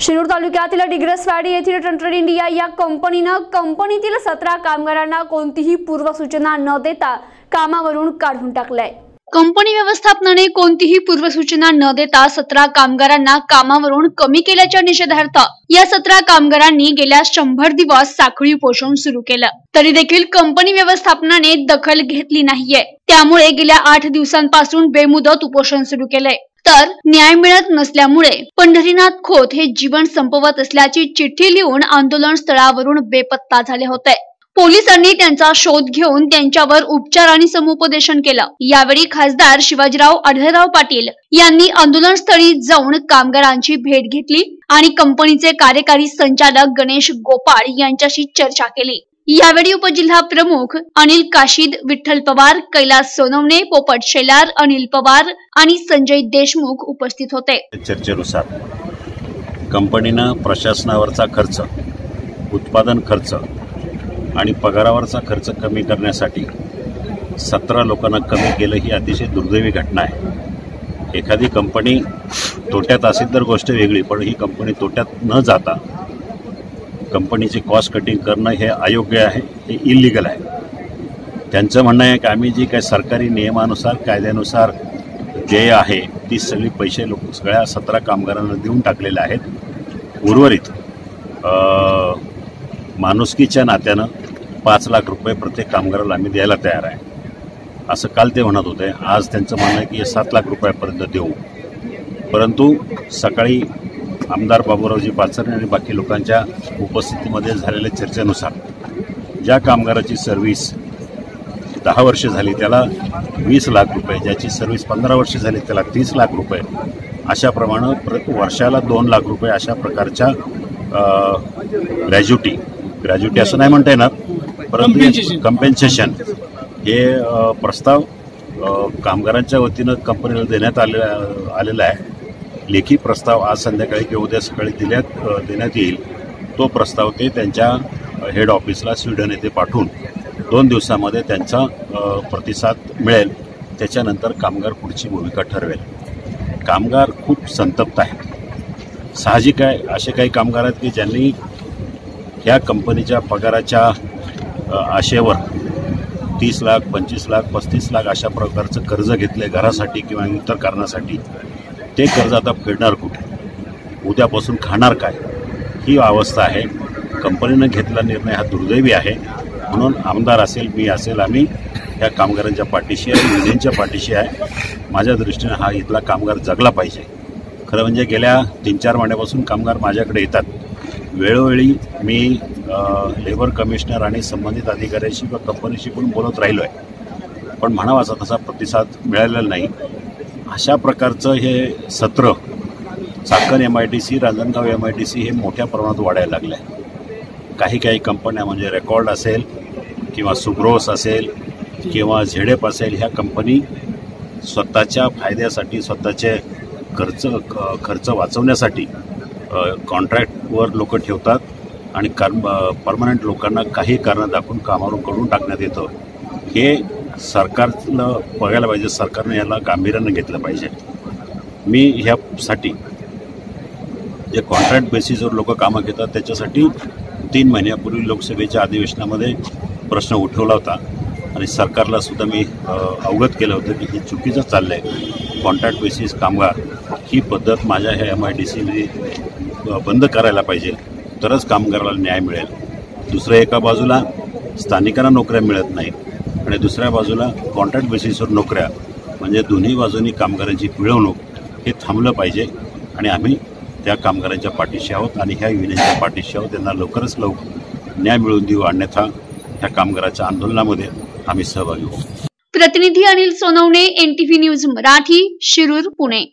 शिरूर तालुक्यातील डिग्रसवाडी येथील टंटन इंडिया या कंपनीतील 17 कामगारांना कोणतीही पूर्वसूचना न देता कामावरून काढून टाकले। कंपनी व्यवस्थापनाने कोणतीही पूर्वसूचना न देता 17 कामगारांना कामावरून कमी केल्याच्या निषेधार्थ या 17 कामगारांनी गेल्या 100 दिवस साखळी उपोषण सुरू केलं, तरी देखील कंपनी व्यवस्थापनाने दखल घेतली नाहीये। त्यामुळे गेल्या 8 दिवसांपासून बेमुदत उपोषण सुरू केलंय। तर न्याय मिळत नसल्यामुळे पंढरीनाथ खोत हे जीवन संपवत असल्याची चिठ्ठी लिहून आंदोलन स्थळावरून बेपत्ता झाले होते। पोलिसांनी त्यांचा शोध घेऊन त्यांच्यावर उपचार आणि समुपदेशन केलं। यावेळी खासदार शिवाजीराव आढळराव पाटील यांनी आंदोलनस्थळी जाऊन कामगारांची भेट घेतली आणि कंपनीचे कार्यकारी संचालक गणेश गोपाळ यांच्याशी चर्चा केली। यावेळी उपजिल्हा प्रमुख अनिल काशीद, विठ्ठल पवार, कैलास सोनवणे, पोपट शेलार, अनिल पवार आणि संजय देशमुख उपस्थित होते। चर्चेनुसार कंपनीनं प्रशासनावरचा खर्च, उत्पादन खर्च आणि पगारावरचा खर्च कमी करण्यासाठी 17 लोकांना कमी केलं ही अतिशय दुर्दैवी घटना आहे। एखादी कंपनी तोट्यात असेल तर गोष्ट वेगळी, पण ही कंपनी तोट्यात न जाता कंपनीची कॉस्ट कटिंग करणं हे अयोग्य आहे, हे इल्लीगल आहे। त्यांचं म्हणणं आहे की आम्ही जी काही सरकारी नियमानुसार कायद्यानुसार देय आहे ती सगळी पैसे सगळ्या 17 कामगारांना देऊन टाकलेले आहेत। उर्वरित माणुसकीच्या नात्यानं 5 लाख रुपये प्रत्येक कामगाराला आम्ही द्यायला तयार आहे असं काल ते म्हणत होते। आज त्यांचं म्हणणं आहे की 7 लाख रुपयापर्यंत देऊ, परंतु सकाळी आमदार बाबूरावजी पाचरणे आणि बाकी लोकांच्या उपस्थितीमध्ये झालेल्या चर्चेनुसार ज्या कामगाराची सर्व्हिस 10 वर्ष झाली त्याला 20 लाख रुपये, ज्याची सर्व्हिस 15 वर्ष झाली त्याला 30 लाख रुपये, अशाप्रमाणे वर्षाला 2 लाख रुपये अशा प्रकारच्या ग्रॅज्युटी असं नाही म्हणता येणार, परंतु कम्पेन्सेशन हे प्रस्ताव कामगारांच्या वतीनं कंपनीला देण्यात आलेला आहे। लेखी प्रस्ताव आज संध्याकाळी किंवा उद्या सकाळी देण्यात येईल। तो प्रस्ताव ते त्यांच्या हेड ऑफिसला स्वीडन येथे पाठवून 2 दिवसामध्ये त्यांचा प्रतिसाद मिळेल। त्याच्यानंतर कामगार पुढची भूमिका ठरवेल। कामगार खूप संतप्त आहेत। साहजिक आहे, असे काही कामगार आहेत की ज्यांनी ह्या कंपनीच्या पगाराच्या आशेवर 30 लाख, 25 लाख, 35 लाख अशा प्रकारचं कर्ज घेतले घरासाठी किंवा इतर कारणासाठी। ते कर्ज आता फेडणार कुठे, उद्यापासून खाणार काय, ही अवस्था आहे। कंपनीनं घेतलेला निर्णय हा दुर्दैवी आहे। म्हणून आमदार असेल, मी असेल, आम्ही ह्या कामगारांच्या पाठीशी आहे, युनियनच्या पाठीशी आहे। माझ्या दृष्टीने हा इथला कामगार जगला पाहिजे। खरं म्हणजे गेल्या 3-4 महिन्यापासून कामगार माझ्याकडे येतात। वेळोवेळी मी लेबर कमिशनर आणि संबंधित अधिकाऱ्यांशी व कंपनीशी पण बोलत राहिलो आहे, पण म्हणावाचा तसा प्रतिसाद मिळालेला नाही। अशा प्रकारचं हे सत्र चाकण MIDC, रांजणगाव MIDC हे मोठ्या प्रमाणात वाढायला लागलं आहे। काही कंपन्या म्हणजे रेकॉर्ड असेल किंवा सुग्रोस असेल किंवा झेडेप असेल, ह्या कंपनी स्वतःच्या फायद्यासाठी, स्वतःचे खर्च वाचवण्यासाठी कॉन्ट्रॅक्टवर लोक ठेवतात आणि परमनंट लोकांना काही कारण दाखवून कामावरून काढून टाकण्यात येतं। हे सरकारला बघायला पाहिजे, सरकारने याला गांभीर्यानं घेतलं पाहिजे। मी ह्यासाठी जे कॉन्ट्रॅक्ट बेसिसवर लोक कामं घेतात त्याच्यासाठी 3 महिन्यापूर्वी लोकसभेच्या अधिवेशनामध्ये प्रश्न उठवला होता आणि सरकारला सुद्धा मी अवगत केलं होतं की हे चुकीचं चाललं आहे। कॉन्ट्रॅक्ट बेसिस कामगार ही पद्धत माझ्या ह्या MIDCमध्ये बंद करायला पाहिजे, तरच कामगाराला न्याय मिळेल। दुसऱ्या एका बाजूला स्थानिकांना नोकऱ्या मिळत नाहीत आणि दुसऱ्या बाजूला कॉन्ट्रॅक्ट बेसिसवर नोकऱ्या, म्हणजे दोन्ही बाजूंनी कामगारांची पिळवणूक हे थांबलं पाहिजे। आणि आम्ही त्या कामगारांच्या पाठीशी आहोत आणि ह्या युनियनच्या पाठीशी आहोत। त्यांना लवकरच न्याय मिळवून देऊ, अन्यथा त्या कामगाराच्या आंदोलनामध्ये आम्ही सहभागी होऊ। प्रतिनिधी अनिल सोनवणे, NTV न्यूज मराठी, शिरूर, पुणे।